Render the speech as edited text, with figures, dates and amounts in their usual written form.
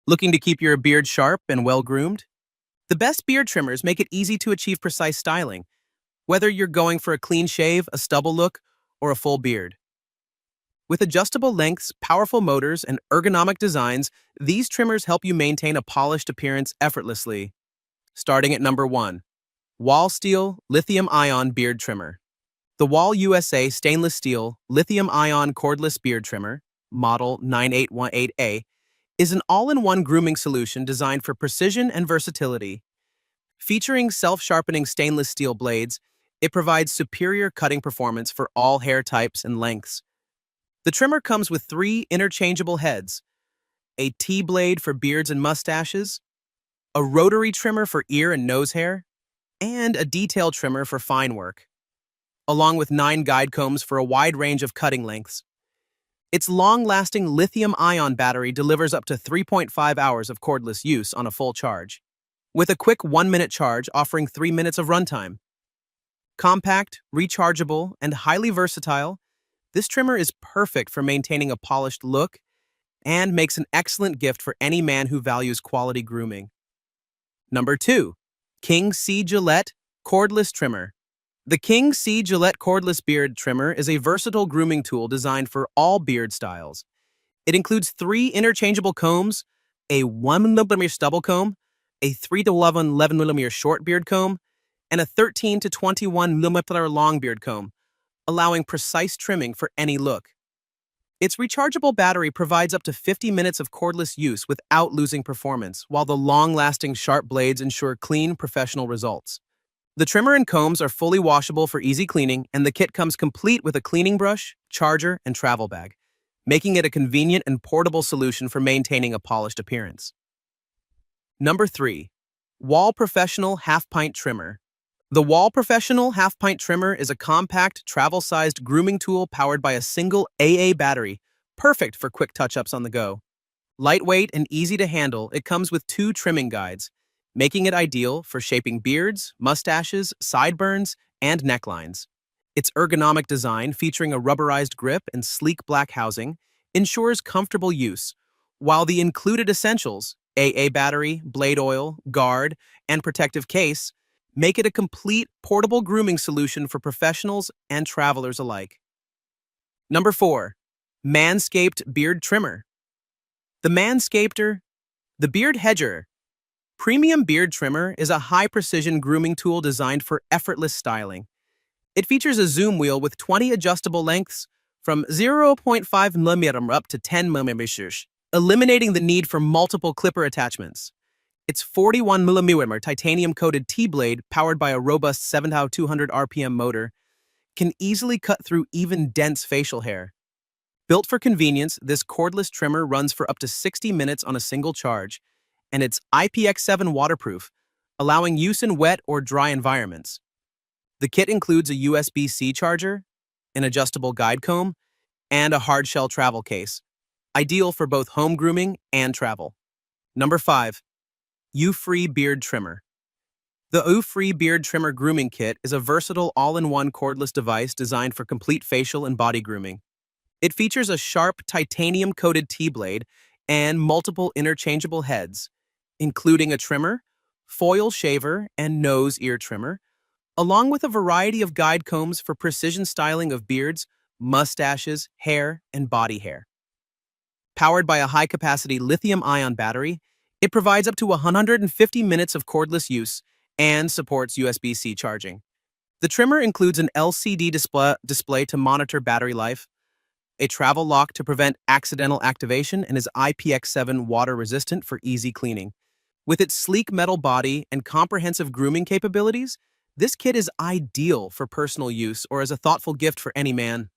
Looking to keep your beard sharp and well-groomed? The best beard trimmers make it easy to achieve precise styling, whether you're going for a clean shave, a stubble look, or a full beard. With adjustable lengths, powerful motors, and ergonomic designs, these trimmers help you maintain a polished appearance effortlessly. Starting at number 1. Wahl Steel Lithium-Ion Beard Trimmer. The Wahl USA Stainless Steel Lithium-Ion Cordless Beard Trimmer, Model 9818A, is an all-in-one grooming solution designed for precision and versatility. Featuring self-sharpening stainless steel blades, it provides superior cutting performance for all hair types and lengths. The trimmer comes with 3 interchangeable heads: a T-blade for beards and mustaches, a rotary trimmer for ear and nose hair, and a detail trimmer for fine work, along with 9 guide combs for a wide range of cutting lengths. Its long-lasting lithium-ion battery delivers up to 3.5 hours of cordless use on a full charge, with a quick 1-minute charge offering 3 minutes of runtime. Compact, rechargeable, and highly versatile, this trimmer is perfect for maintaining a polished look and makes an excellent gift for any man who values quality grooming. Number 2. King C Gillette Cordless Trimmer. The King C Gillette Cordless Beard Trimmer is a versatile grooming tool designed for all beard styles. It includes 3 interchangeable combs, a 1mm stubble comb, a 3 to 11mm short beard comb, and a 13 to 21mm long beard comb, allowing precise trimming for any look. Its rechargeable battery provides up to 50 minutes of cordless use without losing performance, while the long-lasting sharp blades ensure clean, professional results. The trimmer and combs are fully washable for easy cleaning, and the kit comes complete with a cleaning brush, charger, and travel bag, making it a convenient and portable solution for maintaining a polished appearance. Number 3. Wahl Professional Half-Pint Trimmer. The Wahl Professional Half-Pint Trimmer is a compact, travel-sized grooming tool powered by a single AA battery, perfect for quick touch-ups on the go. Lightweight and easy to handle, it comes with 2 trimming guides, making it ideal for shaping beards, mustaches, sideburns, and necklines. Its ergonomic design, featuring a rubberized grip and sleek black housing, ensures comfortable use, while the included essentials, AA battery, blade oil, guard, and protective case, make it a complete portable grooming solution for professionals and travelers alike. Number 4. MANSCAPED Beard Trimmer. The MANSCAPED, the Beard Hedger Premium Beard Trimmer is a high-precision grooming tool designed for effortless styling. It features a zoom wheel with 20 adjustable lengths from 0.5mm up to 10mm, eliminating the need for multiple clipper attachments. Its 41mm titanium-coated T-blade, powered by a robust 7,200 RPM motor, can easily cut through even dense facial hair. Built for convenience, this cordless trimmer runs for up to 60 minutes on a single charge, and it's IPX7 waterproof, allowing use in wet or dry environments. The kit includes a USB-C charger, an adjustable guide comb, and a hard-shell travel case, ideal for both home grooming and travel. Number 5. Ufree Beard Trimmer. The Ufree Beard Trimmer Grooming Kit is a versatile all-in-one cordless device designed for complete facial and body grooming. It features a sharp titanium-coated T-blade and multiple interchangeable heads, including a trimmer, foil shaver, and nose-ear trimmer, along with a variety of guide combs for precision styling of beards, mustaches, hair, and body hair. Powered by a high-capacity lithium-ion battery, it provides up to 150 minutes of cordless use and supports USB-C charging. The trimmer includes an LCD display to monitor battery life, a travel lock to prevent accidental activation, and is IPX7 water-resistant for easy cleaning. With its sleek metal body and comprehensive grooming capabilities, this kit is ideal for personal use or as a thoughtful gift for any man.